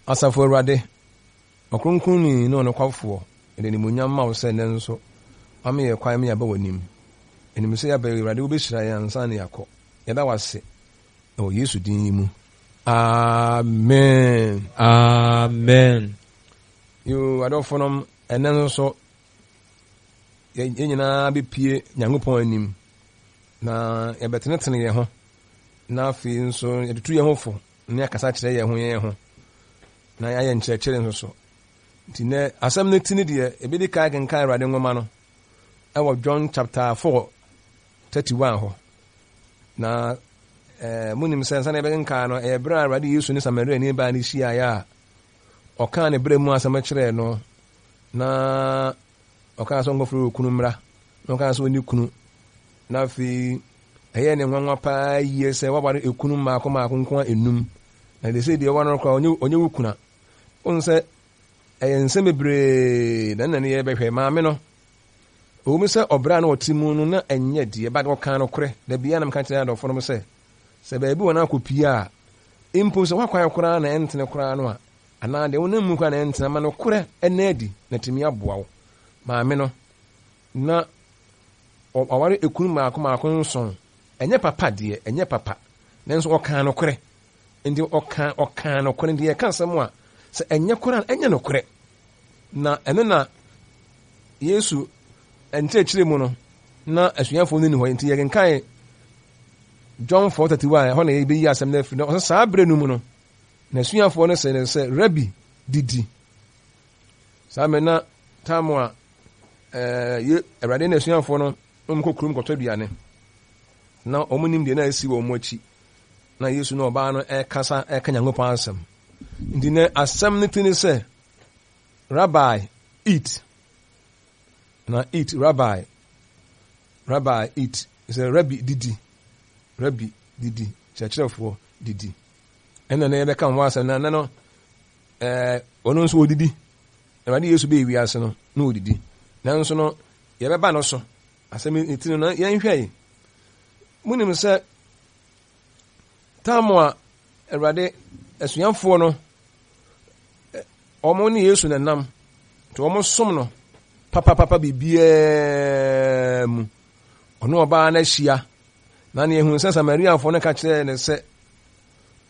Asafo Awurade okronkron ni no no kwafo ede ni munyam ma wo se ne nso ame ye kwan me ya ba wanim enim se ya ba Awurade wo behira ya nsa ne yakọ yeda wase o Yesu din mu amen Amen. yo adọfonom ene nso ye nyina be pie Nyankopɔn anim na ye betenetene ye ho na afi nso ye tutu ye ho fo ne akasa kyerɛ ye ho na ya nkyerɛkyerɛ nso so ntine asɛm ne tini de ebedi kai kenkan Awurade nwoma no ɛwɔ John chapter 4:31 ho na munim sensa na bekenkan no ebra Awurade Yesu ne Samaria ni ba ni hia ya ɔka ne bre mu asɛm kyerɛ no na ɔka so ngofro okunu mra na ɔka so oni kunu na fi ɛyɛ ne nwanwa pa yie sɛ wabare ekunu maako nko enum na de sɛ de wɔn no kɔ onye wukuna onse nsɛm bebree na ne yɛ bɛhwɛ maame no owu sɛ ɔbra na ɔtimu no na ɛnyɛ die ba de ɔka no korɛ da bia na mka kyerɛ adɔfo no sɛ baabi wɔ na akɔpia a impo sɛ wakwae koraa na ɛntene koraa no a anaa de wonam mu koraa na ɛntene ma no korɛ ɛna adi na timi aboa wo maame no na ɔware ekunu maako nson ɛnyɛ papa deɛ ɛnyɛ papa nanso ɔka no korɛ ndi ɔka no korɛ ndi yɛ ka sɛm a sɛ ɛnyɛ koraa ɛnyɛ no korɛ na ɛno na Yesu ɛnkyerɛkyerɛ mu no na asuafo no ni hɔ nti yɛkenkan John 4:31 hɔ na yɛbɛyi asɛm no afiri no ɔsɛ saa berɛ no mu no na asuafoɔ no sɛ Rabbi didi saa mɛ na tam a Awurade na asuafoɔ no ɔmkɔ kurom kɔtɔ aduane na ɔmo nim deɛ na asi wɔ ɔmo akyi na Yesu na ɔbaa no ɛkasa ɛka Nyankopɔn asɛm nti na asɛm no tini sɛ Rabbi eat na eat Rabbi eat sɛ Rabbi didi kyerɛkyerɛfoɔ didi ɛna na yɛbɛka ho asɛm na no ɔno nso odidi Awurade Yesu bɛyɛ wiase no na odidi nanso no yɛbɛba no so asɛm etini no yɛnhwɛ yi munim sɛ tamu a Awurade asuafoɔ no ɔmo ne Yesu nanam to ɔmo som no papa bibiaa mu ɔno ɔbaa na hyia na ne ehun sɛ Samariafoɔ no ka kyerɛ ne sɛ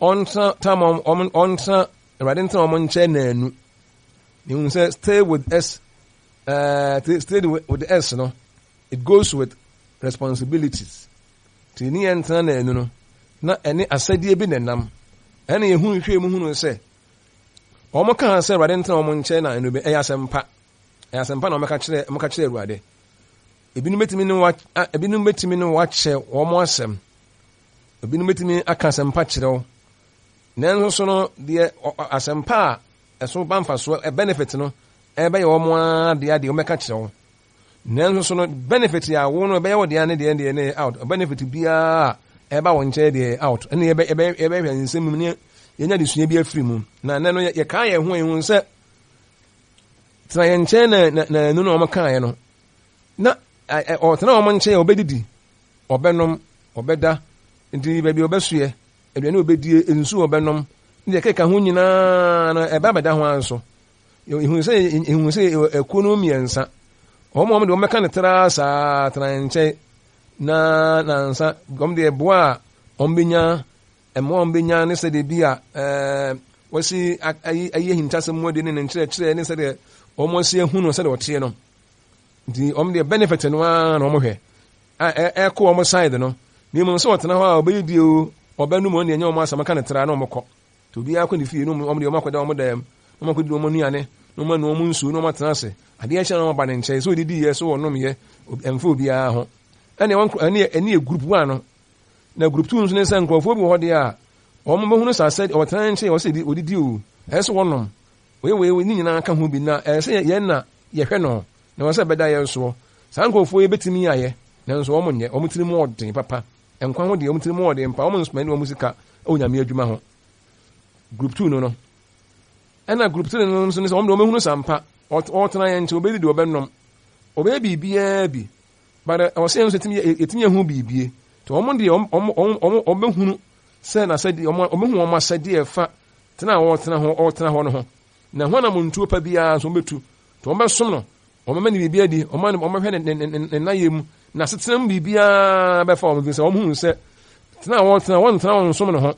ɔntra Awurade ntra ɔmo nkyɛn naanu ne ehun sɛ stay with us no it goes with responsibilities ti ni ntra naanu no na ɛne asɛdeɛ bi nanam ɛne ehun hwɛ mu hunu sɛ ɔmo ka sɛ Awurade ntra ɔmo nkyɛn na enu bi ɛyɛ asɛmpa na ɔmo ka kyerɛ Awurade ebinom betimi ne wakyɛ wɔn asɛm ebinom betimi aka asɛmpa kyerɛ wo nanso so no deɛ asɛmpa a ɛso bamfa so benefit no ɛbɛyɛ wɔn adeɛ wɔn ka kyerɛ wo nanso so no benefit ya wo no ɛbɛyɛ wɔ deɛ ne out benefit biara ɛba wɔn nkyɛn deɛ out ɛne ɛbɛhwɛ nsɛm mu ne yɛnya de sua bi afiri mu na nɛ no yɛka yɛn ho ehun sɛ tena yɛn nkyɛn na enu na wɔn kaeɛ no na ɔtena wɔn nkyɛn ɔbɛdidi ɔbɛnom ɔbɛda nti baabi ɔbɛsoɛ aduane ɔbɛdie nsu ɔbɛnom ne deɛ keka ho nyinaa no ɛba bɛda ho anso ehun sɛ ekuo no mmiɛnsa wɔn de wɔn bɛka ne tera saa tena yɛn nkyɛn na nansa wɔn de ɛboa a wɔn bɛnya ɛmoa wɔn bɛnya ne sɛ de bi a wɔsi ayi hintasɛm mu de ne nkyerɛkyerɛ ne sɛ de wɔn asi ehunu sɛ de ɔteɛ no nti wɔn de benefit no ara na wɔn hwɛ ɛkɔ wɔn side no ne mu nso wɔtena hɔ a ɔbɛyi die o ɔbɛnum wɔn deɛ nyɛ wɔn asɛm ka ne tera na wɔn kɔ to bi akɔ ne fie no wɔn de wɔn akɔda wɔn dɛm wɔn akɔdi wɔn nuane na wɔn anu wɔn nsuo na wɔn atena ase adeɛ kyɛn na wɔn ba ne nkyɛn so odidi yɛ so wɔnom yɛ ɛmfa obiara ho ɛne yɛ group 1 no na group 2 nso ne sɛ nkurɔfoɔ bi wɔ hɔ deɛ a wɔn bɛhunu sɛ asɛ ɔtena nkyɛn wɔsɛ odidi o ɛsɛ wɔnom wɔyɛ ne nyinaa ka ho bi na ɛsɛ yɛn na yɛhwɛ no na wɔsɛ bɛda yɛn soɔ saa nkurɔfoɔ yi bɛtumi ayɛ nanso wɔn nyɛ wɔn tiri mu ɔden papa nkwa ho deɛ wɔn tiri mu ɔden pa wɔn nsoma ne wɔn sika onyame adwuma ho group 2 no ɛna group 3 no nso ne sɛ wɔn de wɔn hunu sampa ɔtena yɛn nkyɛn obɛdidi ɔbɛnom ɔbɛyɛ biribiara bi but ɔsɛ nso etimi ehu bibie to wɔn deɛ wɔn bɛhunu sɛ na sɛ wɔn bɛhu wɔn asɛdeɛ fa tena ho no ho na ho na montuo pa bia so betu to obesom no omama ni bibia di omama hwe ne nayem na setenam bibia be fa ombi se omhu se tena won som no ho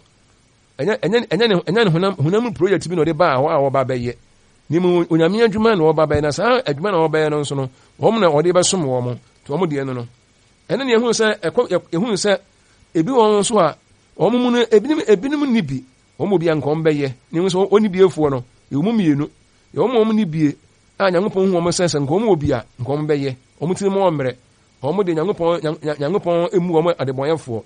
enya honam project bi no de ba a wo ba beye ni mu onyame adwuma na wo ba beye na sa adwuma na wo beye no nso no wo na wo de be som wo mo to wo de no ene ne ehun se ebi won so a wo mu no ebinim ni bi wo mo bia nkom beye ni so oni bi efuo no e wo mu mienu e wo mo ni bie a Nyankopɔn hu wo mo sense nkom obi a nkom beye wo mo tiri mo omre wo mo de Nyankopɔn emu wo mo adebɔyɛfo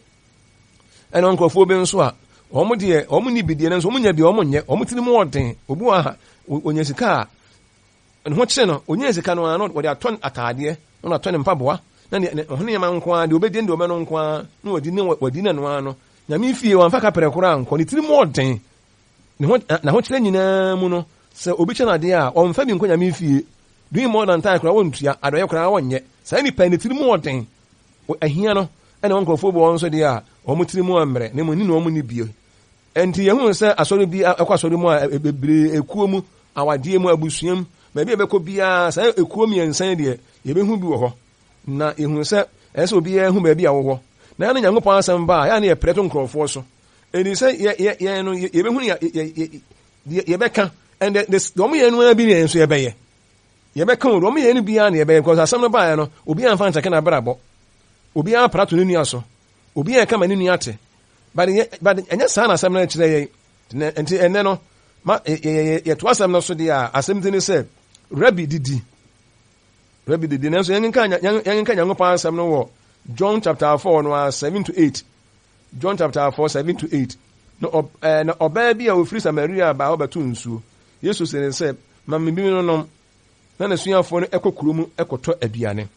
ene nkrofo bi nso a omo de omo ni bidie nso omo nya bi omo nye omo tiri mu odin obu aha onya sika ne ho kye no onya sika no ano wode aton atade no na aton mpaboa na ne ho ne man nko a de obedi ndo me no nko a na wadi na no ano nyame fie wan fa ka pere kora nko ne tiri mu odin ne ho na ho kyerɛ nyinaa mu no sɛ obi kyɛ na de a on fa bi nko nyame fie doing more than time kora wontua adoye kora wonye sɛ ni pa ne tiri mu odin ahia no ene nkrofo bo won so de a omo tiri mu amre ne mo ni no omo ni bio enti yehu se asori bi akwasori mu a bebre ekuo mu awade mu abusuam ba bi ebekọ bia sa ekuo mi ensan de yebehu bi wo ho na yehu se ese obi ehu ba bi awo na na Nyankopɔn asɛm ba ya na ye preto nkrofo so eni se ye no yebehu ye beka and this do mo ye no bi ne enso ye beye ye beka o do mo ye no bia na ye beye because asɛm no ba ya no obi anfa ntake na brabo obi a prato ne nua so obi a kama ne nua ate but enya sa na asɛm na kyerɛ ye enti enne no ma ye to asɛm no so de a asɛm tini sɛ rabbi didi na so yen kan Nyankopɔn asɛm no wɔ John chapter 4 no 7 to 8 John chapter 4 7 to 8 no ɔbaa bi a ofiri Samaria ba ɔbɛto nsuo Yesu sɛ ma me bi no nom na nasuafo no ekɔ kurom ekɔtɔ aduane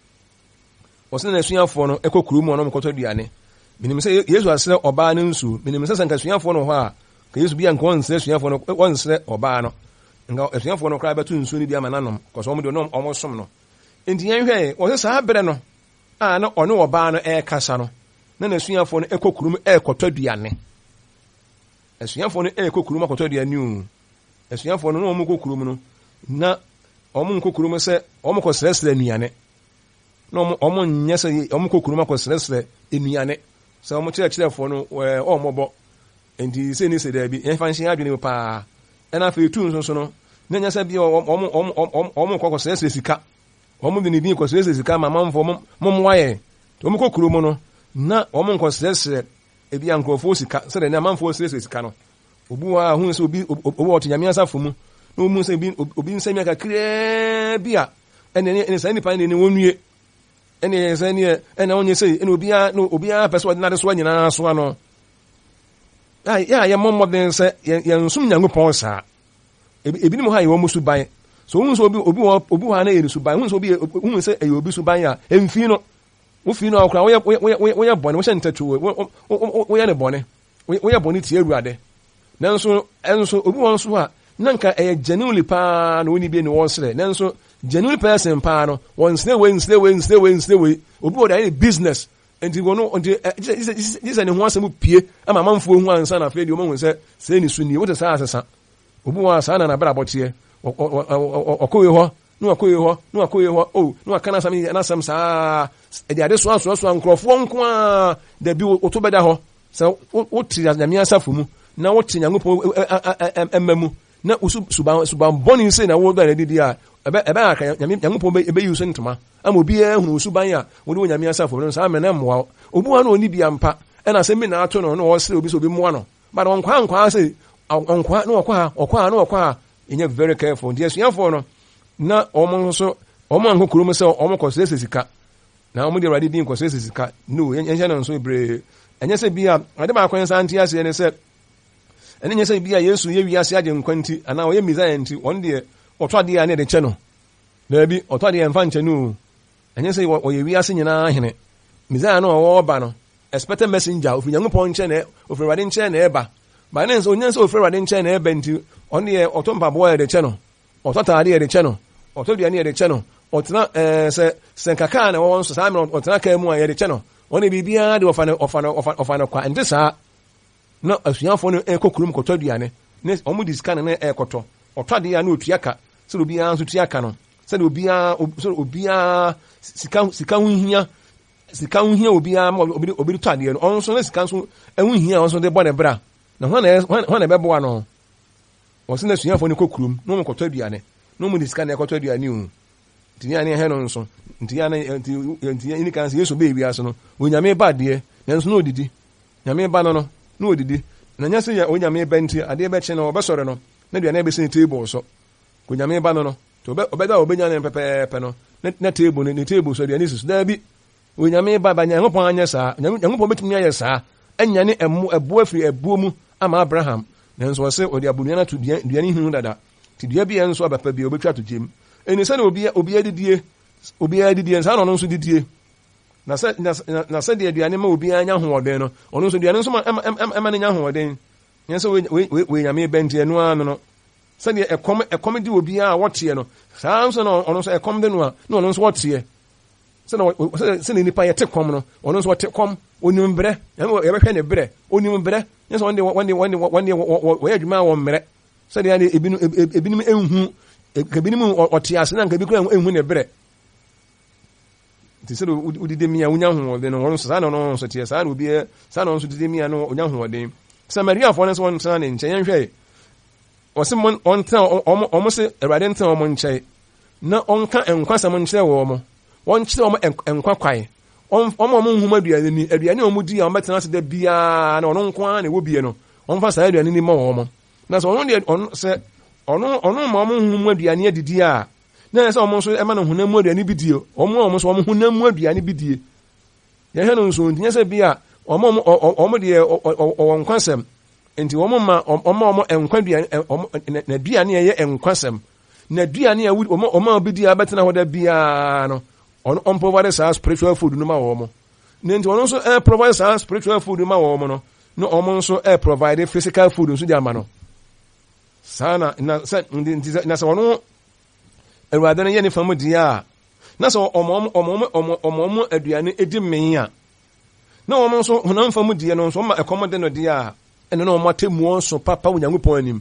ɔsɛ nasuafo no ekɔ kurom ɔnom kɔtɔ aduane minim sɛ Yesu asrɛ ɔbaa no nsuo minim sɛ nsuafo no hɔ a ka Yesu bia nkɔ nsrɛ nsuafo no wɔnsrɛ ɔbaa no nga nsuafo no kra bɛto nsuo no bia ma nanom kɔsɔ ɔmo de ɔmo som no enti yɛn hwɛ ɔsɛ saa bere no a na ɔne ɔbaa no ɛkasa no na nasuafo no ekɔ kurom ɛkɔtɔ aduane nsuafo no ekɔ kurom akɔtɔ aduane o nsuafo no na ɔmo kɔ kurom no na ɔmo nkɔ kurom sɛ ɔmo kɔ srɛsrɛ anuane na ɔmo nyɛ sɛ ɔmo kɔ kurom akɔ srɛsrɛ anuane sɛ ɔmo kyerɛkyerɛfo no ɔmɔbɔ enti sɛ ni sɛ da bi yɛfa nhyɛ adwene paa ɛna afei tu nso no na nyɛ sɛ bi ɔmo kɔ srɛsrɛ sika ɔmo de ne bi kɔ srɛsrɛ sika ma mamfo mommoayɛ to ɔmo kɔ kurom no na ɔmo nkɔ srɛsrɛ ebi ankrofo sika sɛ de na mamfo srɛsrɛ sika no obu a hu sɛ obi ɔto nyame asafo mu na ɔmu sɛ obi nsɛm kakraa bi a ɛne sɛ nipa ne wɔnwie ɛne sɛ ne ɛna onye sɛ ɛna obia pɛ sɛ ɔde na de so nyinaa so ano ya mmɔden sɛ yɛnsom Nyankopɔn saa ebinim ha yɛ wɔ mu suban so hu sɛ obi ha na yɛ suban hu sɛ ɛyɛ obi suban a emfi no wo fi no akora woyɛ bɔne wohyɛ ntatwo woyɛ ne bɔne woyɛ bɔne tie Awurade nanso obi wɔn so a nanka ɛyɛ genuinely paa na woni bi ne wɔsrɛ nanso genuine person paa no wɔn nsre we obi wɔ da yɛ business enti wɔn just ne ho asɛm pie ama manfo hu ansa na afei de wɔn hu sɛ ni sunni wote saa asesa obi wɔ saa na bra bɔteɛ ɔkɔye hɔ no akɔye hɔ o no akana asɛm saa ɛde ade so nkrɔfoɔ nko a da bi woto bɛda hɔ sɛ wote nyame asafo mu na wote Nyankopɔn ɛma mu na suban bɔne sei na woda na didi a ɛbɛ aka Nyankopɔn ɛbɛyi so ntoma ama obiara hunu suban a wode wɔ nyame asafo no saa mena mmoa obi wa no oni bia mpa ɛna sɛ mi na ato no na wɔsrɛ obi sɛ obi mmoa no but ɔnkwa sɛ ɔnkwa na ɔkɔ ha ɛnyɛ very careful nti asuafoɔ no na ɔmo nso ɔmo ankɔ kurom sɛ ɔmo kɔ srɛsrɛ sika na ɔmo de Awurade din kɔ srɛsrɛ sika no yɛnhyɛ no nso bebree ɛnyɛ sɛ bia ade baako yɛn sa nte aseɛ ne sɛ ɛne nyɛ sɛ bia Yesu yɛ wiase agye nkwa nti anaa ɔyɛ Messiah nti ɔno deɛ ɔtɔ adeɛ a ne de kyɛ no daabi ɔtɔ adeɛ mfa nkyɛ no ɛnyɛ sɛ ɔyɛ wiase nyinaa hene Messiah no ɔwɔ ba no expected messenger ofiri Nyankopɔn nkyɛn na ofiri Awurade nkyɛn na ɛba ba ne nso onyan sɛ ofiri Awurade nkyɛn na ɛba nti ɔno deɛ ɔtɔ mpaboa yɛ de kyɛ no ɔtɔ taade yɛ de kyɛ no ɔtɔ aduane yɛ de kyɛ no ɔtena sɛ nkaka na wɔwɔ nso saa mmerɛ ɔtena kaa mu a yɛ de kyɛ no ɔne biribiara de ɔfa no kwa ɛnte saa na asuafoɔ no ɛkɔ kurom kɔtɔ aduane ne omo discan na ekoto otade ya na otuaka se obi an so tuaka no se obi sika hu hia obi tade no onso na sika so ehu hia onso de bone bra na ho na bebo no wose na suafo ne kokurum no mo koto aduane no mo discan na koto aduane o tinya ne he no nso ntiya ni kan se Yesu be wi aso no onyame ba de nanso no odidi nyame ba no no odidi na nya se ya onyame ba nti ade be che no obesore no na duane be se table so onyame ba no to obeda obenya ne pepepe no na table ne table so duane susu da bi onyame ba nya ngopon anya sa nyangopon betumi aye sa anya ne ebu afiri ebu mu ama Abraham nanso wose odi abunu na to duane hunu dada ti dua bi enso abapa bi obetwa to jem eni se na obi adidie nsa no nso didie na se de aduane ma obi anya hoɔden no ɔno nso aduane nso ma ne nya hoɔden nyɛ sɛ we nyame bɛntie no ano no sɛ de ɛkɔm di obi a wɔteɛ no saa nso na ɔno nso ɛkɔm de no a na ɔno nso wɔteɛ sɛ ne nipa yɛte kɔm no ɔno nso wɔte kɔm onim brɛ yɛbɛhwɛ ne brɛ onim brɛ nyɛ sɛ wɔn wɔyɛ adwuma wɔ mmerɛ sɛ de ebinom enhu ebinom ɔte ase na nka bi kura enhu ne brɛ ti sɛ udide mia unya hoɔden no wɔn saa na no nso tie saa na obi saa na nso dide mia no unya hoɔden Samaria fo no so wɔn saa ne nkyɛn hwɛ wɔse on tell ɔmo se Awurade nten ɔmo nkyɛn na ɔnka nkwasɛm nkyerɛ wɔn wɔn kyerɛ ɔmo nkwa kwae ɔmo nhuma aduane ɔmo di a ɔmo bɛtena ase da bia na ɔno nko ara na ɛwɔ bie no ɔmfa saa aduane ni ma wɔn na sɛ ɔno deɛ ɔno ma ɔmo nhuma aduane adidi a na sɛ ɔmo nso ɛma no honam mu aduane bi die ɔmo so ɔmo honam mu aduane bi die yɛhwɛ no nso ntinya sɛ bi a ɔmo deɛ ɔwɔ nkwasɛm nti ɔmo nkwa aduane na aduane ɛyɛ nkwasɛm na aduane a ɔmo obidi a bɛtena hɔ da biara no ɔno provide saa spiritual food no ma wɔn na nti ɔno nso provide saa spiritual food ma wɔn no na ɔmo nso provide physical food nso de ama no saa na sɛ ɔno Awurade no yɛ ne fam di a na sɛ ɔmo aduane edi mmee a na ɔmo nso honam fam di no nso ɔmo ɛkɔm de no di a ɛno na ɔmo atemmuo nso papa Onyankopɔn anim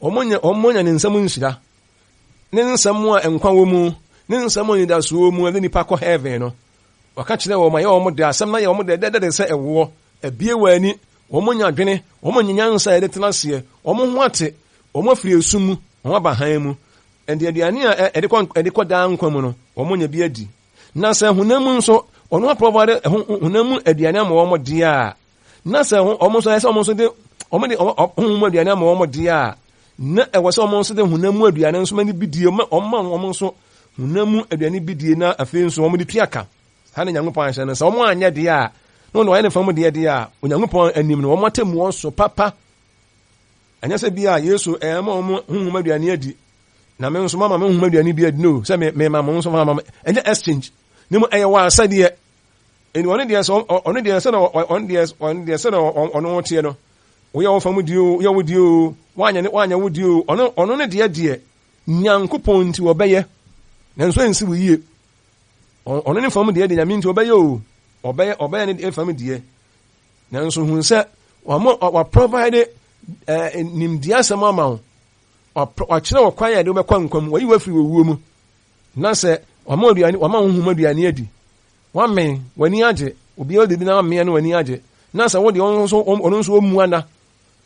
ɔmo nya ne nsɛm nhyira ne nsɛm a nkwa wɔ mu ne nsɛm a nidaso wɔ mu ɛde nipa kɔ heaven no waka kyerɛ wɔn ma yɛ ɔmo de asɛm na yɛ ɔmo de dɛdɛ sɛ ɛwoɔ ebie wɔ ani ɔmo nya adwene ɔmo nya nyansa yɛde tena aseɛ ɔmo ho ate ɔmo afiri esum mu ɔmo aba han mu ɛde aduane a ɛde kɔ daa nkwa mu no ɔmo nya bi adi na sɛ honam mu nso ɔno aprovide honam mu aduane ama wɔn de a na sɛ ɔmo nso ɛsɛ ɔmo nso de honam mu aduane ama wɔn de a na ɛwɔ sɛ ɔmo nso de honam mu aduane nso ma ne bi die ɔmo nso honam mu aduane bi die na afei nso ɔmo de tuaka ha ne Nyankopɔn ahyɛ no sɛ ɔmo anyɛ de a na ɔno ɔyɛ ne fam de a Onyankopɔn anim no ɔmo atemmu wɔn so papa ɛnyɛ sɛ bi a Yesu ɛma ɔmo honam aduane adi na me nso mama me honam aduane bi adi no sɛ me mama nso mama ɛnyɛ exchange ne mu ɛyɛ wɔ asadeɛ ɛni ɔno deɛ sɛ na ɔno tie no woyɛ wo fam di o woyɛ wo di o wanyɛ wo di o ɔno ne deɛ Nyankopɔn nti wɔbɛyɛ nanso ɛnsi wo yie ɔno ne fam deɛ Nyame nti wɔbɛyɛ o ɔbɛyɛ ne deɛ fam deɛ nanso hu sɛ wa provide nimdeɛ asɛm ama wo wakyerɛ wɔ kwan yɛ de wobɛkɔ nkwam wayi wafiri wɔwuo mu na sɛ wama honhom aduane adi wamen w'ani agye obiara didi na wamea no w'ani agye na sɛ wode ɔno nso ɔmmu ana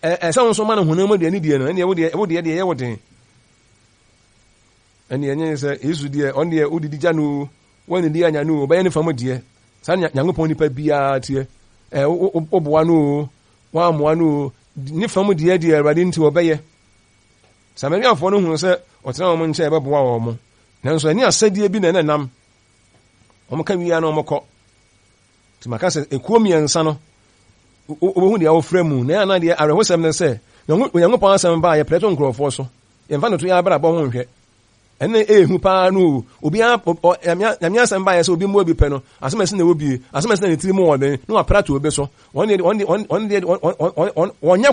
ɛsɛ wo nso ma no honam aduane die no ɛneɛ wodeɛ deɛ ɛyɛ wo den ɛneɛ ɛnyɛ sɛ Yesu deɛ ɔno deɛ wodidi gya no wɔnedi anya no ɔbɛyɛ ne fam deɛ saa Nyankopɔn nipa biara teɛ woboa no woamoa no ne fam deɛ Awurade nti wɔbɛyɛ Samariafoɔ no hunu sɛ ɔtena wɔn nkyɛn ɛbɛboa wɔn mo nanso ɛne asɛdeɛ bi na ɛnam wɔn ka wia na wɔn kɔ nti maka sɛ ekuo mmiɛnsa no wɔhu deɛ wɔfrɛ mu na ɛna deɛ awerɛhosɛm ne sɛ Onyankopɔn asɛm ba yɛ pɛrɛtɔ nkurɔfoɔ so yɛmfa no to yɛ abrabɔ ho nhwɛ ɛne ɛhu paa no obiara Nyame asɛm ba yɛ sɛ obi mu obi pɛ no asɛm ɛsɛ na wɔbie asɛm ɛsɛ na ne tiri mu wɔden na wapra to obi so wɔnyɛ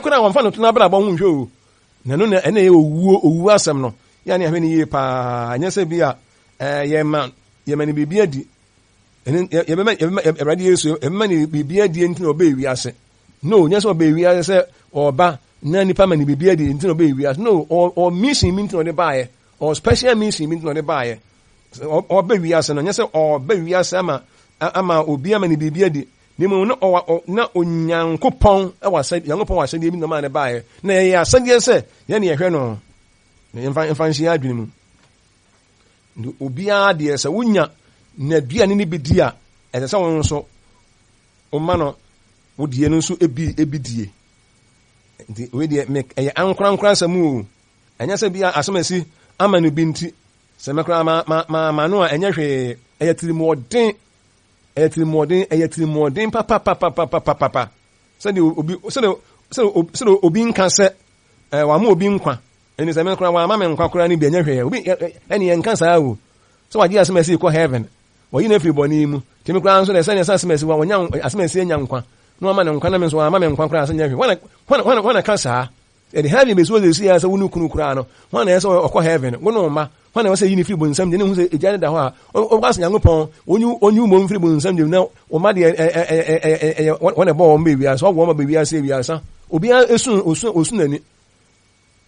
koraa wɔmfa no to no abrabɔ ho nhwɛ o na no na ɛna yɛ owuo asɛm no yɛne ahwɛ ne yie paa nyɛ sɛ bi a yɛma ne biribi adi Awurade Yesu ɛbɛma ne biribi adi nti na ɔbɛɛ wiase no nyɛ sɛ ɔbɛɛ wiase sɛ ɔba na nipa ma ni bibia di nti no be wi no or mission mi nti no de baaye or special mission mi nti no de baaye or be wi ase no nya se or be wi ase ama obi ama ni bibia di ni mu no na onyankopɔn wasa yankopɔn wasa de bi no ma ne baaye na ye asade se ye ne yehwe no na yemfa nhia adwene mu ndi obi a de se wonya na duane ni bedi a ɛsɛ sɛ wɔn nso ɔma no wodie no nso ebi die nti we de me ɛyɛ ankorankora asɛm o ɛnyɛ sɛ bia asɛm asi ama no bi nti sɛ mekora ma no a ɛnyɛ hwee ɛyɛ tirimɔden papa sɛde obi nka sɛ wama obi nkwa ɛni sɛ mekora wama me nkwa kora no bi ɛnyɛ hwee obi ɛne yɛnka saa o sɛ wagye asɛm asi kɔ heaven wɔyi na afiri bɔne mu temi kora nso de sɛ ne sɛ asɛm asi wa wɔnya asɛm asi anya nkwa no ama ne nkwa na me nso ama me nkwa kora sɛ nyɛ hwee wana ka saa ɛde heaven bɛsi wɔ si ya sɛ wonu kunu kora no wana yɛ sɛ ɔkɔ heaven wono ma wana wɔ sɛ yi ne firi bonsam de ne hu sɛ egya ne da hɔ a ɔba sɛ Nyankopɔn onyu mo firi bonsam de na ɔma de wana bɔ wɔn bɛwia so ɔwɔ wɔn bɛwia sɛ wia sa obi osu nani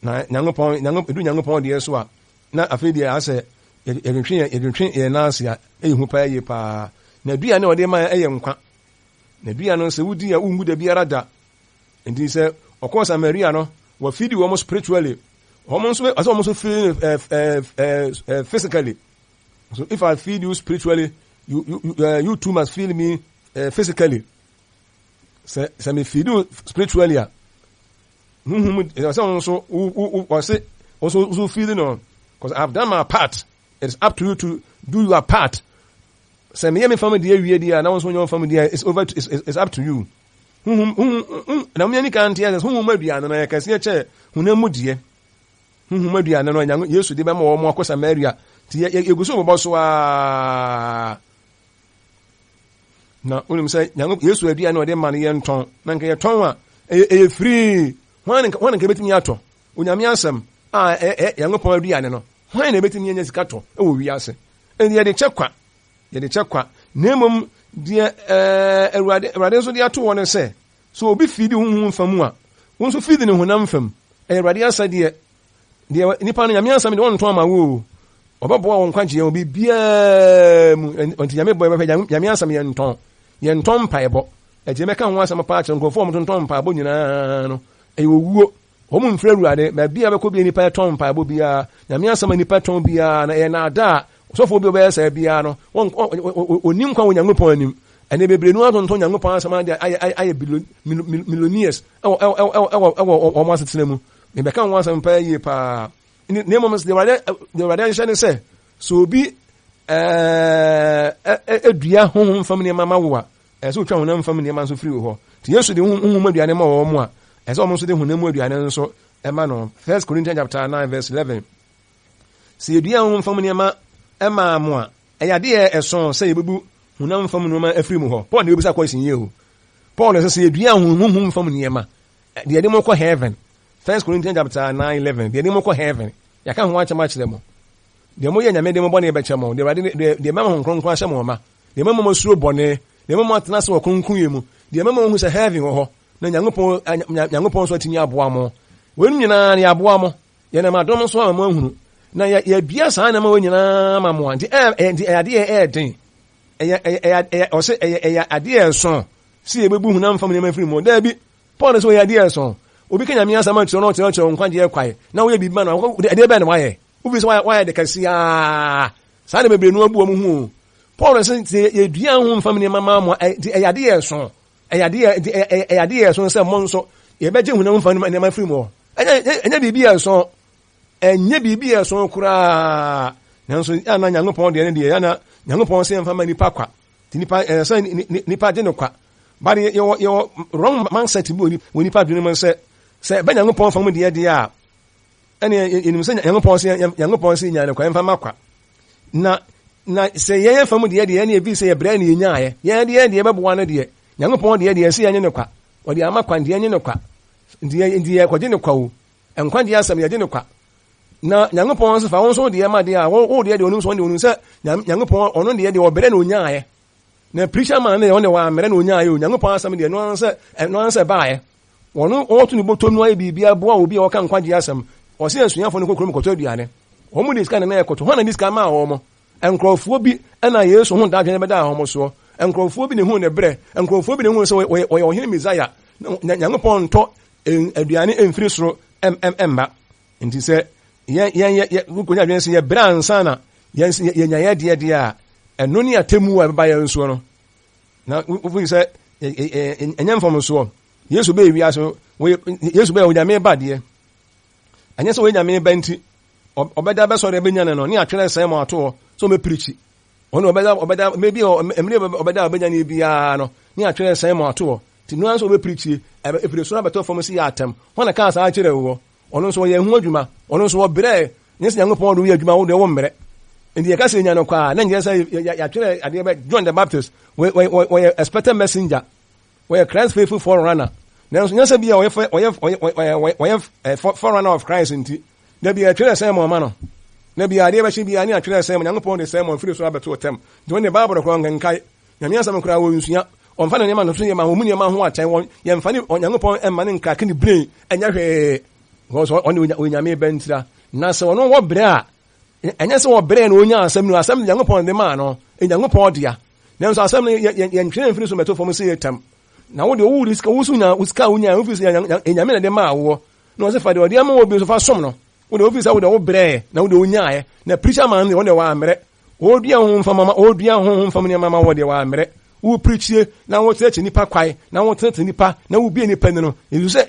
na Nyankopɔn de so a na afei de asɛ yɛdwetwe yɛ nanse a ɛyɛ hu paa yie paa na dua ne ɔde ma ɛyɛ nkwa na dua no sɛ wodi a wungu da biara da nti sɛ ɔkɔ Samaria no wɔfidi wɔn spiritually wɔn nso feel physically. So if I feed you spiritually, you too must feed me physically. Sɛ me feed you spiritually a sɛ also feeding on because I've done my part. It's up to you to do your part. Sɛ me family deɛ wie deɛ na wɔn nso nyɛ family deɛ it's up to you. Na mo ani kan tia sɛ honhom aduane no yɛ kɛse kyɛ honam mu deɛ honhom aduane no Yesu de bɛma wɔn akɔ Samaria ti yɛgu so bɔbɔ so a na onim sɛ Yesu aduane no de ma no yɛ ntɔn na nka yɛ tɔn a ɛyɛ free hwan nka betumi atɔ onyame asɛm a Nyankopɔn aduane no hwan na betumi anya sika tɔ ɛwɔ wiase ɛne yɛde kyɛ kwa na mmom deɛ Awurade nso de ato wɔn sɛ so obi fidi honhom fam a wɔn nso fidi ne honam fam Awurade asa deɛ nipa no Nyame asɛm de wɔn ntɔn ma wo ɔbɛboa wɔn nkwagye obi biara mu nti Nyame bɔ bɛfɛ Nyame asɛm yɛ ntɔn mpaebɔ ɛgye mɛka ho asɛm pa akyerɛ nkurɔfoɔ wɔn ntɔn mpaebɔ nyinaa no ɛyɛ owuo wɔn mfrɛ Awurade baabi a bɛkɔ bi nipa tɔn mpaebɔ biara Nyame asɛm nipa tɔn biara na ɛyɛ naada sɔfo bi ɔbɛyɛ sɛ biara no onim kwa wɔ Nyankopɔn anim ɛne bebree no atonto Nyankopɔn asɛm ade ayɛ millionaires ɛwɔ ɔmo asetena mu mebɛka ho asɛm pa yie paa ne mmom de Awurade ahyɛ ne sɛ so obi adua honhom fam nneɛma ma wo a ɛsɛ wotwa honam fam nneɛma nso firi hɔ nti Yesu de honhom aduane ma wɔ mo a ɛsɛ ɔmo nso de honam aduane nso ɛma no 1 Corinthians chapter 9 verse 11 sɛ yɛdua honhom fam nneɛma ɛma mo a ɛyɛ adeɛ ɛso sɛ yɛbɛbu honam fam nneɛma afiri mu hɔ Paul ne obisa question yie o Paul sɛ yɛdua honhom fam nneɛma deɛ de mo kɔ heaven 1 Corinthians chapter 9:11 deɛ de mo kɔ heaven yɛka ho akyɛm akyerɛ mo deɛ mo yɛ Nyame de mo bɔne bɛkyɛ mo deɛ mama ho kronkron ahyɛ mo ma deɛ mama mo suro bɔne deɛ mama atena sɛ wɔ kronkron yɛ mu deɛ mama ho sɛ heaven wɔ hɔ na Nyankopɔn so atumi aboa mo wɔn nyinaa ne aboa mo yɛnam adɔm so ama mo ahunu na yɛdua saa nama wɔ nyinaa ma mo nti adeɛ ɛɛden ɔsɛ ɛyɛ adeɛ ɛso si yɛbɛbu honam fam nneɛma firi mu daabi Paul sɛ ɔyɛ adeɛ ɛso obi ka Nyame asɛm akyerɛ no ɔkyerɛ nkwagyeɛ kwae na woyɛ biribi ma no ɛdeɛ bɛɛ na wayɛ wobi sɛ wayɛ de kɛseaa saa de bebree no abu mu ho Paul sɛ yɛdua ho mfam nneɛma ma mo ɛyɛ adeɛ ɛso ɛyɛ adeɛ ɛso sɛ mo nso yɛbɛgye honam mfam nneɛma firi mu ɛnyɛ biribi ɛso ɛnyɛ biribi ɛso koraa nanso ana Nyankopɔn deɛ ne deɛ ana Nyankopɔn sɛ mfa ma nipa kwa ti nipa gye no kwa but yɛwɔ wrong mindset bi wɔ nipa dwene mu sɛ bɛ Nyankopɔn fam deɛ a ɛne yɛnim sɛ Nyankopɔn sɛ nyane kwa mfa ma kwa na sɛ yɛyɛ fam deɛ ɛne ebi sɛ yɛbrɛ ne yɛnyaayɛ yɛn deɛ bɛboa no deɛ Nyankopɔn deɛ sɛ yɛnyɛ no kwa ɔde ama kwa deɛ nyɛ no kwa nti yɛkɔgye no kwa o nkwagye asɛm yɛgye no kwa na Nyankopɔn nso fa wɔn nso deɛ ma deɛ a wo deɛ onim so onim sɛ Nyankopɔn ɔno deɛ ɔbrɛ ne onyaayɛ na preacher man ne ɔne wa mmerɛ ne onyaayɛ o Nyankopɔn asɛm deɛ no ansɛ baayɛ wono oto ni botom no bibia boa obi a waka nkwaje asem o se asuafo no kokrom koto aduane o mu diska na ekoto ho na diska ma wo mo enkrofo bi na Yesu ho da dwene beda ho mo so enkrofo bi ne hu ne bre enkrofo bi ne hu se wo hene Messiah Nyankopɔn ntɔ aduane emfiri soro emba nti se ye konya dwene se ye bra ansa na ye nya de a eno ne atemu a beba ye nso no na wo se enyam fom so Yesu be wi aso Yesu be onyame ba de anya se onyame ba nti obeda be sore be nya no ne atwere sai mo ato so me preach ono obeda maybe emre obeda obenya ne bia no ne atwere sai mo ato ti no anso be preach e so na beto fom si atem hona ka sa akire wo ono nso ye hu adwuma ono nso wo bre nyese Nyankopɔn do ye adwuma wo de wo mre ndi ye ka se nya no kwa na nje say ya twere ade be John the Baptist we expected messenger we Christ faithful forerunner na nso nyese bia we forerunner of Christ nti na bia twere say mo ma no na bia ade be shi bia ni atwere say mo Nyankopɔn de say mo firi so abeto tem de won the Bible ko ngankai nyame asam kura wo nsua onfa na nyama no so ye ma ho mu nyama ho atan won ye mfa ni Nyankopɔn emma ne nka kini brain enya hwe because on onyame bentira na se wono wo bre a enya se wo bre na onya asam no asam Nyankopɔn de ma no Nyankopɔn dia na nso asam ye ntwene mfiri so meto fom se ye tam na wo de wo risk wo so nya uska wonya ofisi nyame na de ma wo na wo se fa de odi ama wo bi so fa som no wo de ofisi wo de wo bre na wo de onya na preacher man de wo de wa amre odua ho mfam ne mama wo de wa amre wo preachie na wo tete nipa kwai na wo tete nipa na wo bie nipa no you say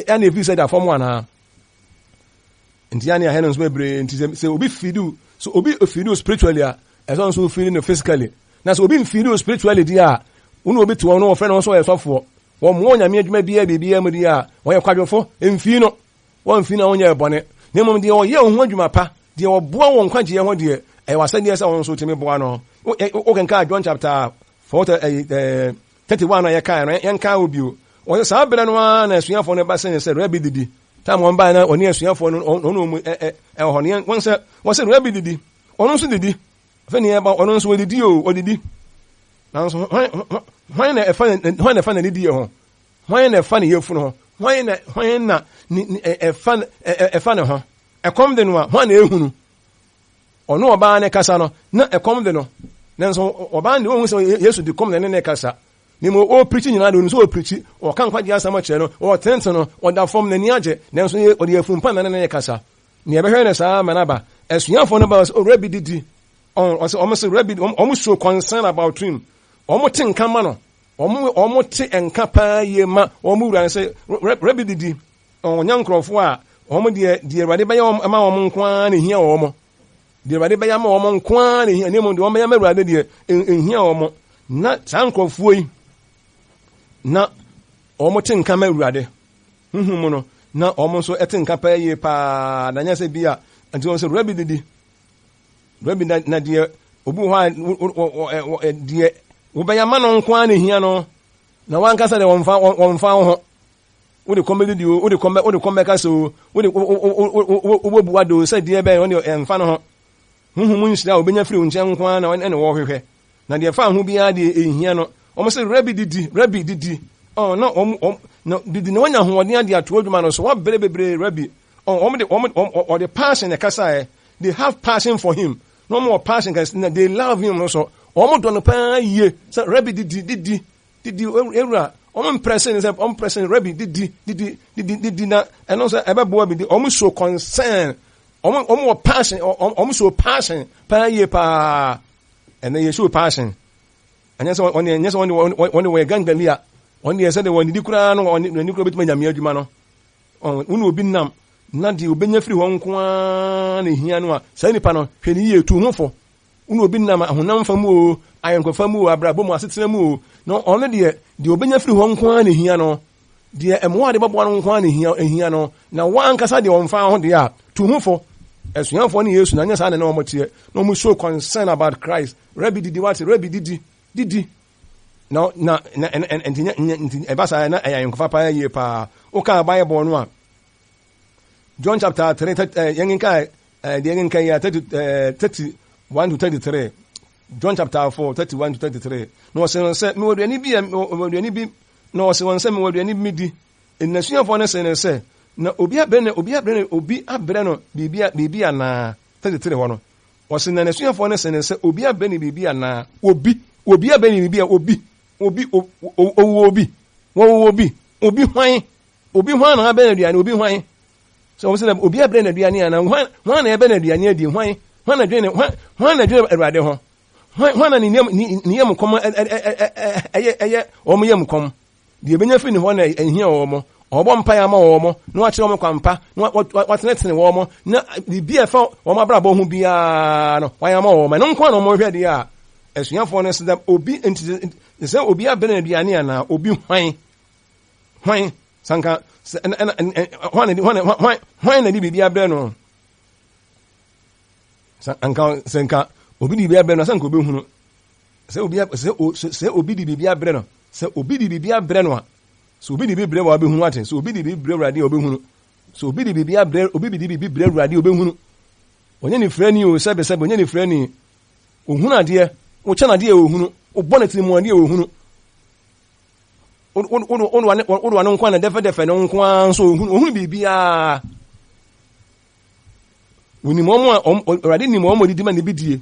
ana evi say that form one na nti ya ne ahenons mebre nti say obi fidu so obi fidu spiritually a eso so feeling no physically na so obi fidu spiritually dia unu obi to no ofre no so yesofo wo mo nyame adwuma bia mu dia wo ye kwadwofo emfi no wo mfi na wonya ebone ne mom dia wo ye ho adwuma pa dia wo boa wo nkwaje ye ho dia e wasa dia say won so temi boa no o kan ka John chapter 31 na ye kan no yen ka obi o wo sa bere no na asuafo no ba se Rabbi didi tam won ba na oni asuafo no ono mu ho ne won se Rabbi didi ono so didi fe ne ba ono so didi o odidi na so hwan na fa na didi ho hwan na fa na yefu no hwan na fa na ho ekom de no a hwan na ehunu ono oba na kasa no na ekom de no nanso oba de ohun se Yesu de kom na ne kasa ni mo o preach nyina do so o preach o kan kwaje asama kire no o tento no o da form na ni age nanso o de afumpa na ne kasa ni ebe hwe na sa manaba esuafo no ba o Rabbi didi o se o mo se Rabbi o mo show concern about him o mo tin kan ma no o mo te enka pa ye ma o mo wura se Rabbi didi o nyankrofo a o mo de Awurade ba ye ma o mo nkwa na hia o mo de Awurade ba ye ma o mo nkwa na hia ne mo de o ma ye ma Awurade de hia o mo na sankrofo yi na omo tinka ma Awurade huhum no na omo so etinka pa ye pa na nya se bia anti on se Rabbi didi Rabbi na de obu ho de wo ba ya ma no nkwa na hia no na wan kasa de wonfa ho wo de komedi di wo de kombe kasa wo de wo buwa do se de be on de emfa no ho huhum nhyira obenya firi nche nkwa na ene wo hwehwe na de fa ho bia de ehia no omo se Rabbi didi oh no didi no nya hoɔden ade ato adwuma no so wa bebre Rabbi omo the passion e kasa they have passion for him no more passion cause they love him no so omo do no pa ye so Rabbi didi ewura omo impressing say omo impressing Rabbi didi na and also ebebo bi omo show concern omo passion omo show passion pa ye pa and they show passion. And yes, on we gangalia on the said when dikura no on ni kura betima nyame adwuma no unu obi nam na de obenya firi ho nko na hia no a sai nipa no hwe ni ye tu hofo unu obi nam ahonam fam o ayenkofa mu o abrabo mu asetena mu o no ono de obenya firi ho nko na hia no de emwa de babo no nko na hia no na wan kasa de onfa ho de a tu hofo esuanfo ne Yesu na nya sa na no motie no mu show concern about Christ Rabbi didi what Rabbi didi no na ebasa na ayankofa pa ye pa o ka Bible no a John chapter 3 yenginka de yenginka ya 31 to 33 John chapter 4 31 to 33 no se me woduani bi no se won se me woduani bi di nasuafo no se na obi abrɛ no bibia na 33 ho no wɔse na nasuafo no se obi abrɛ ne bibia na obi abrɛ ne bibia obi hwan na abrɛ ne aduane obi hwan so wɔse na obi abrɛ ne aduane na hwan na ɛbɛ ne aduane adi hwan na dwene Awurade ho hwan na ne yam kom ɛyɛ ɔmo yam kom die benya fi ne ho na ehia ɔmo ɔbɔ mpa ya ma ɔmo na wakyerɛ ɔmo kwampa na watenetene ɔmo na bibia fa ɔmo abrabɔ ho bia no wayɛ ma ɔmo no nkwa na ɔmo hwɛ de a asuafo no sɛ obi sɛ obi abɛ na aduane ana obi hwan sanka hwan na di bibia brɛ no sanka obi di bibia brɛ no sanka obi hunu sɛ obi di bibia brɛ no sɛ obi di bibia brɛ no a so obi di bibia brɛ wa behunu ate so obi di bibia brɛ Awurade obehunu so obi di bibia brɛ Awurade obehunu onye ni frɛ ni o sɛbe onye ni frɛ ni ohunu ade o kyɛ na ade ohunu o bɔ na tirimu ade ohunu o wane nkwa na defe no nkwa so ohunu bibia woni mo Awurade ni mo didi ma ne bidie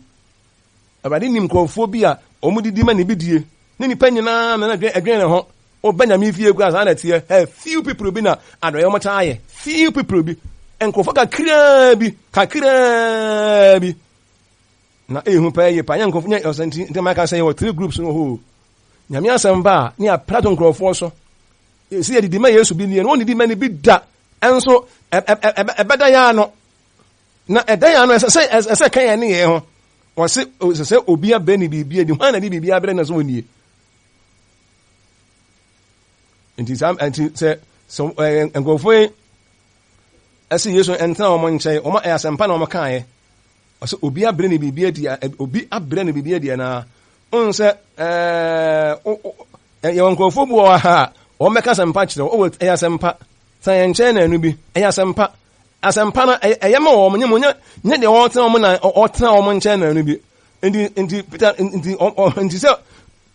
Awurade ni nkrofo bi a omo didi ma ne bidie ne nipa nyina na adwen ne ho o Benjamin fie kwa sa na tie few people bi na adoye mo taaye few people bi enkrofo kakra bi na ehu pa ye pa nya nkrofo nya osanti ntema ka say what 3 groups no ho nyame asamba ne a plato nkrofo so si edidi ma Yesu bi ne no didi ma ne bi da enso ebeda ya no na eda ya no ese kan ya ne ye ho wo se obi abɛ ne bibia di hwan na di bibia abɛ na so nie nti sɛ nkɔfo ɛsɛ Yesu ɛntena ɔmo nkyɛn ɔmo ɛyasɛmpa na ɔmo kaeɛ ɔsɛ obi abrɛ ne bibia di na ɔnsɛ yɛwɔ nkɔfo bi wɔ ha ɔmo bɛka asɛmpa kyerɛ ɔwɔ ɛyasɛmpa sɛ yɛn nkyɛn na ɛno bi ɛyasɛmpa asɛmpa no ɛyɛ ma ɔmo nyɛ deɛ ɔtena ɔmo na ɔtena ɔmo nkyɛn na ɛno bi nti sɛ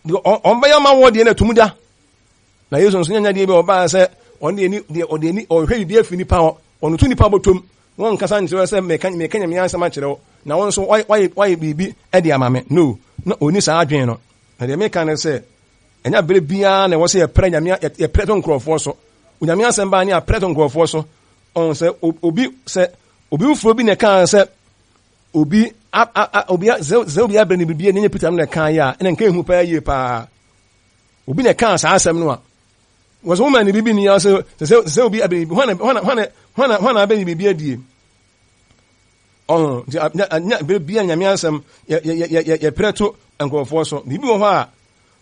ɔmbɛyɛ ma wɔ deɛ na tum da na Yesu nso nyanya deɛ bi ɔbaa sɛ ɔde ni ɔhwɛ bibi afi nipa hɔ ɔno tu nipa bɔtɔm wɔn nkasa nkyerɛ sɛ meka nyame asɛm akyerɛ wo na wɔn nso wayɛ bibi ɛde ama me no na oni saa adwen no na deɛ meka ne sɛ ɛnya bere biara na ɛwɔ sɛ yɛprɛ nyame yɛprɛ to nkurɔfoɔ so onyame asɛm baa ne aprɛ to nkurɔfoɔ so ɔn sɛ obi ufuro bi na ɛka sɛ obi abrɛ ne bibia ne nyɛ Peter no na ɛka yɛ a ɛna nka ehu paa yie paa obi na ɛka saa asɛm no a wɔsɛ woman ne bibi ni ya sɛ obi abrɛ bibi hwana abrɛ ne bibia die ɔn nya bibia nyame asɛm yɛprɛ to nkurɔfoɔ so bibi wɔ hɔ a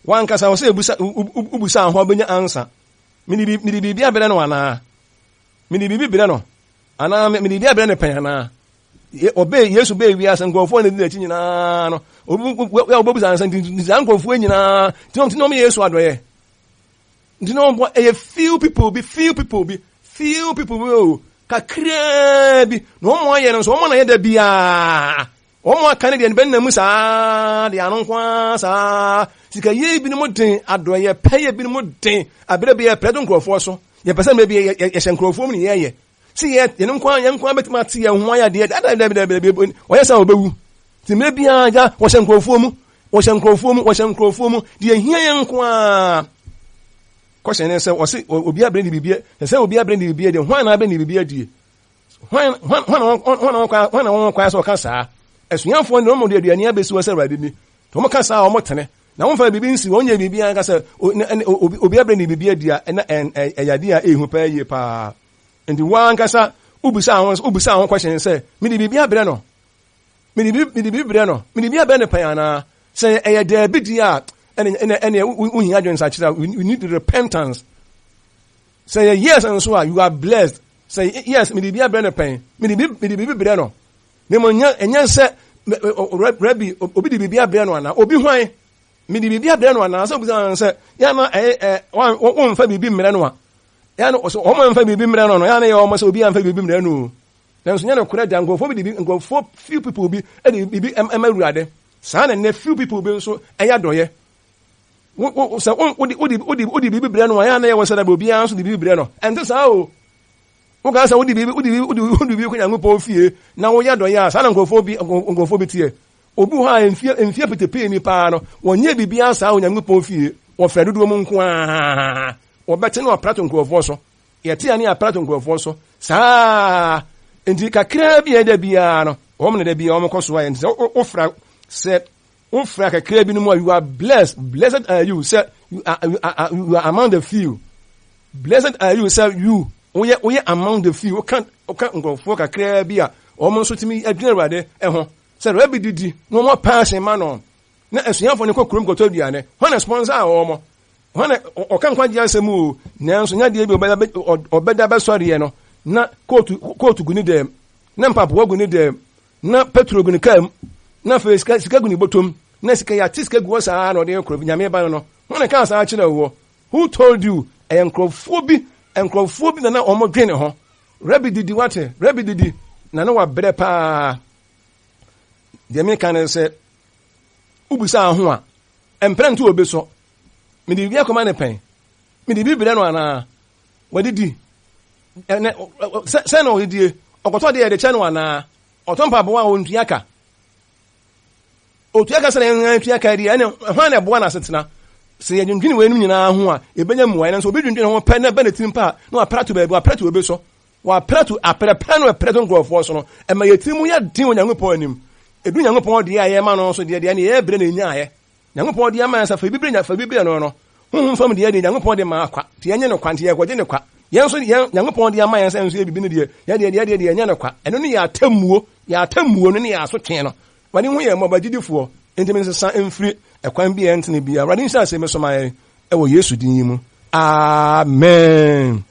wankasa wɔ sɛ ubusa ho bɛnya ansa mene bibi abrɛ no anaa mene bibi brɛ no anaa mene bibi abrɛ ne pɛn anaa Yesu bɛ wiase nkurɔfoɔ na di n'akyi nyinaa no obusa ansa nti saa nkurɔfoɔ nyinaa nti na ɔmo Yesu adɔyɛ nti na ɔmo ɛyɛ few people bi o kakraa bi na ɔmo ayɛ no nso ɔmo na yɛ da biaa ɔmo aka ne deɛ bɛn na mu saa de ano nkwa saa sika yie bi no mo den adɔyɛ pɛyɛ bi no mo den abere bi yɛ pɛrɛ to nkurɔfoɔ so yɛ pɛ sɛ mɛ bi yɛhyɛ nkurɔfoɔ mu ne yɛyɛ si yɛn nkwa bɛtuma ti yɛn ho ayɛ deɛ dadabi ɔyɛ sɛ ɔbɛwu ti mmerɛ biara gya wɔhyɛ nkurɔfoɔ mu deɛ hia yɛn nkwa kɔhyɛ ne sɛ ɔse obi abrɛ ne bibia sɛ obi abrɛ ne bibia deɛ hwan na abrɛ ne bibia die hwan na wɔn kwan sɛ ɔka saa asuafoɔ ne wɔn de aduane abɛsi wɔ sɛ Awurade ni to wɔn ka saa wɔn tene na wɔn fa bibi nsi wɔn nyɛ bibia ka sɛ obi abrɛ ne bibia die ɛna ɛyade a ehu paa yie paa nti wankasa ubusa ahon question sɛ mede bibia brɛ no mede bibia brɛ ne payana sɛ ɛyɛ daabi di a ɛne wohia adwen sakyerɛ we need repentance sɛ yes nso a you are blessed sɛ yes mede bibia brɛ ne pɛn mede bibi brɛ no ne mo ɛnyɛ sɛ Rabbi obi de bibia brɛ no ana obi hwan mede bibia brɛ no ana sɛ obusa sɛ ya na wɔn fa bibi mmerɛ no a ya no so ɔmo mfa bibi mmerɛ no ya na yɛ ɔmo sɛ obi amfa bibi mmerɛ no nanso nya no kora da nkɔfo few people bi ɛde bibi ɛma Awurade saa na ne few people bi nso ɛyɛ adɔyɛ So odi bibi no ya na ye wose da obi an so di bibi no ente sa o wo ka sa odi bibi ko Nyankopɔn fie na wo ya do ya sa na nkofo bi tie obi ha enfie petepe ni pa no wonye bibi an sa o Nyankopɔn fie wo fra dodo mu nko a wo bete na aprato nkofo so ye tie ani aprato nkofo so sa enti kakra bi e da bia no wo me da bia wo mko so ya enti wo fra se wo fra kakra bi no mo you are blessed are you say you are among the few. Blessed are you say you we among the few. Can nkofo kakra bi a wo mo so timi adwene Awurade ho say Rabbi didi no more passion man on na asuafo ne kokrom goto duane ho sponsor a wo mo ho na okan kwaje asem o nanso nya de bi obeda be sori no na kotu guni dem na mpapo guni dem na petro guni kam na fe sika guni botom na sika ya tiska gu sa na de nkrof nyame ba no ho na kan sa akire wo who told you enkrofo bi na omo dwene ho Rabbi didi wate Rabbi didi na wa bere pa de me kan se ubisa ho a emprentu obeso me di bia koma ne pen me di bibire no ana wadidi se no hidie okoto de de che no ana otompa bo wa ontuaka otuaka se na ntuaka di ene ho na bo na setena se ye dwendwene we num nyina ho a ebenya muwa na so obedwendwene ho pen na benetim pa na aprato ba obeso wa prato aprepa no apreto ngofo so no e ma yetimu ya din Onyankopɔn anim edu Nyankopɔn de aye ma no so de ne ye bre na nya aye Nyankopɔn de ama sa fa bibire no honhom fam de ye Nyankopɔn de ma akwa te yenye no kwante ye gode ne kwa yen so Nyankopɔn de ama yen sa nso bibi ne de ye nya ne kwa eno ne ya atammuo no ne ya so twen no wani hu ye mabagidifo entimi nsa emfiri ekwan bi entene bia wade nsa se me so ma ye e wo Yesu din yi mu amen.